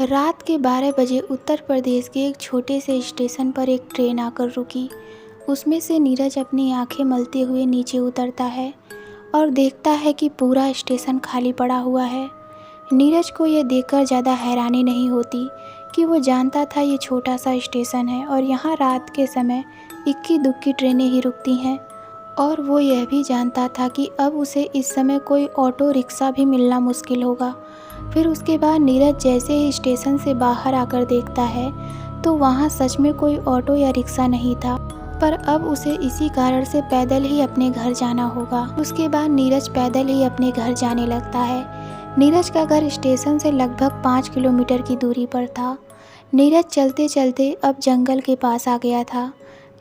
रात के 12 बजे उत्तर प्रदेश के एक छोटे से स्टेशन पर एक ट्रेन आकर रुकी। उसमें से नीरज अपनी आंखें मलते हुए नीचे उतरता है और देखता है कि पूरा स्टेशन खाली पड़ा हुआ है। नीरज को यह देखकर ज़्यादा हैरानी नहीं होती कि वो जानता था ये छोटा सा स्टेशन है और यहाँ रात के समय इक्की दुक्की ट्रेनें ही रुकती हैं। और वो यह भी जानता था कि अब उसे इस समय कोई ऑटो रिक्शा भी मिलना मुश्किल होगा। फिर उसके बाद नीरज जैसे ही स्टेशन से बाहर आकर देखता है तो वहाँ सच में कोई ऑटो या रिक्शा नहीं था, पर अब उसे इसी कारण से पैदल ही अपने घर जाना होगा। उसके बाद नीरज पैदल ही अपने घर जाने लगता है। नीरज का घर स्टेशन से लगभग 5 किलोमीटर की दूरी पर था। नीरज चलते चलते अब जंगल के पास आ गया था,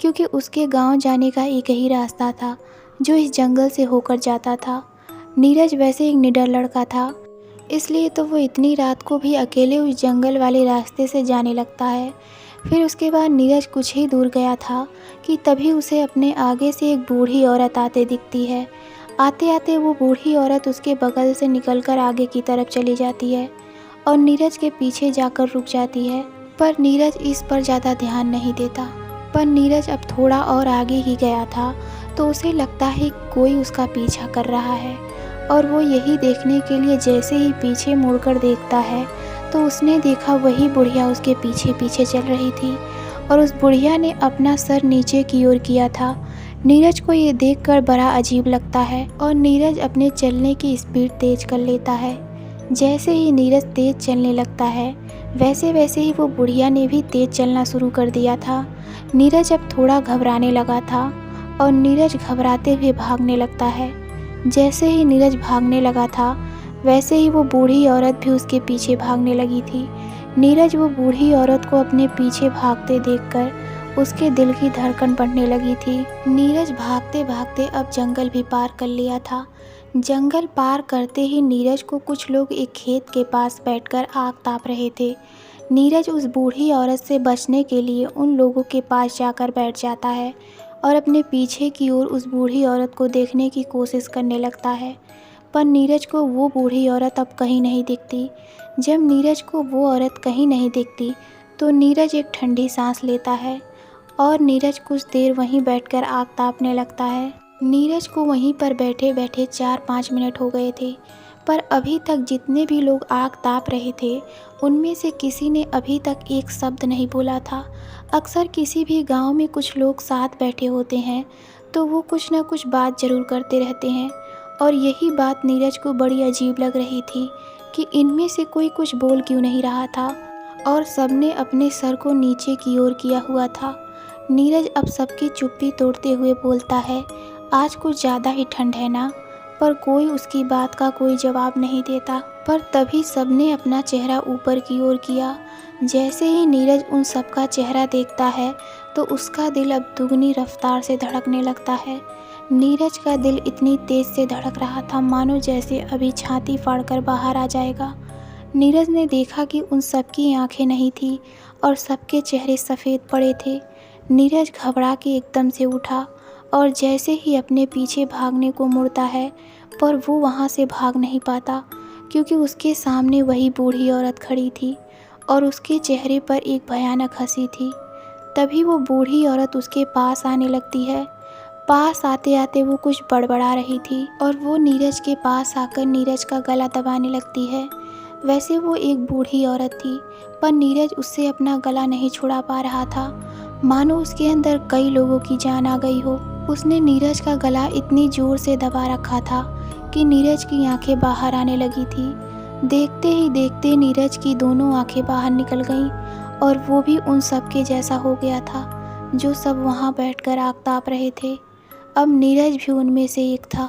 क्योंकि उसके गांव जाने का एक ही रास्ता था जो इस जंगल से होकर जाता था। नीरज वैसे एक निडर लड़का था, इसलिए तो वो इतनी रात को भी अकेले उस जंगल वाले रास्ते से जाने लगता है। फिर उसके बाद नीरज कुछ ही दूर गया था कि तभी उसे अपने आगे से एक बूढ़ी औरत आते दिखती है। आते आते वो बूढ़ी औरत उसके बगल से निकलकर आगे की तरफ चली जाती है और नीरज के पीछे जाकर रुक जाती है, पर नीरज इस पर ज़्यादा ध्यान नहीं देता। पर नीरज अब थोड़ा और आगे ही गया था तो उसे लगता है कोई उसका पीछा कर रहा है, और वो यही देखने के लिए जैसे ही पीछे मुड़कर देखता है तो उसने देखा वही बुढ़िया उसके पीछे पीछे चल रही थी और उस बुढ़िया ने अपना सर नीचे की ओर किया था। नीरज को ये देखकर बड़ा अजीब लगता है और नीरज अपने चलने की स्पीड तेज कर लेता है। जैसे ही नीरज तेज चलने लगता है वैसे वैसे ही वो बुढ़िया ने भी तेज चलना शुरू कर दिया था। नीरज अब थोड़ा घबराने लगा था और नीरज घबराते हुए भागने लगता है। जैसे ही नीरज भागने लगा था वैसे ही वो बूढ़ी औरत भी उसके पीछे भागने लगी थी। नीरज वो बूढ़ी औरत को अपने पीछे भागते देखकर उसके दिल की धड़कन बढ़ने लगी थी। नीरज भागते भागते अब जंगल भी पार कर लिया था। जंगल पार करते ही नीरज को कुछ लोग एक खेत के पास बैठकर आग ताप रहे थे। नीरज उस बूढ़ी औरत से बचने के लिए उन लोगों के पास जाकर बैठ जाता है और अपने पीछे की ओर उस बूढ़ी औरत को देखने की कोशिश करने लगता है, पर नीरज को वो बूढ़ी औरत अब कहीं नहीं दिखती। जब नीरज को वो औरत कहीं नहीं दिखती तो नीरज एक ठंडी सांस लेता है और नीरज कुछ देर वहीं बैठकर आग तापने लगता है। नीरज को वहीं पर बैठे बैठे 4-5 मिनट हो गए थे, पर अभी तक जितने भी लोग आग ताप रहे थे उनमें से किसी ने अभी तक एक शब्द नहीं बोला था। अक्सर किसी भी गांव में कुछ लोग साथ बैठे होते हैं तो वो कुछ ना कुछ बात ज़रूर करते रहते हैं, और यही बात नीरज को बड़ी अजीब लग रही थी कि इनमें से कोई कुछ बोल क्यों नहीं रहा था और सबने अपने सर को नीचे की ओर किया हुआ था। नीरज अब सबकी चुप्पी तोड़ते हुए बोलता है, आज कुछ ज़्यादा ही ठंड है ना, पर कोई उसकी बात का कोई जवाब नहीं देता। पर तभी सबने अपना चेहरा ऊपर की ओर किया। जैसे ही नीरज उन सबका चेहरा देखता है तो उसका दिल अब दुगनी रफ्तार से धड़कने लगता है। नीरज का दिल इतनी तेज से धड़क रहा था मानो जैसे अभी छाती फाड़कर बाहर आ जाएगा। नीरज ने देखा कि उन सबकी आंखें नहीं थी और सबके चेहरे सफ़ेद पड़े थे। नीरज घबरा के एकदम से उठा और जैसे ही अपने पीछे भागने को मुड़ता है, पर वो वहाँ से भाग नहीं पाता क्योंकि उसके सामने वही बूढ़ी औरत खड़ी थी और उसके चेहरे पर एक भयानक हंसी थी। तभी वो बूढ़ी औरत उसके पास आने लगती है। पास आते आते वो कुछ बड़बड़ा रही थी और वो नीरज के पास आकर नीरज का गला दबाने लगती है। वैसे वो एक बूढ़ी औरत थी, पर नीरज उससे अपना गला नहीं छुड़ा पा रहा था, मानो उसके अंदर कई लोगों की जान आ गई हो। उसने नीरज का गला इतनी जोर से दबा रखा था कि नीरज की आंखें बाहर आने लगी थी। देखते ही देखते नीरज की दोनों आंखें बाहर निकल गईं और वो भी उन सब के जैसा हो गया था जो सब वहाँ बैठकर आग ताप रहे थे। अब नीरज भी उनमें से एक था।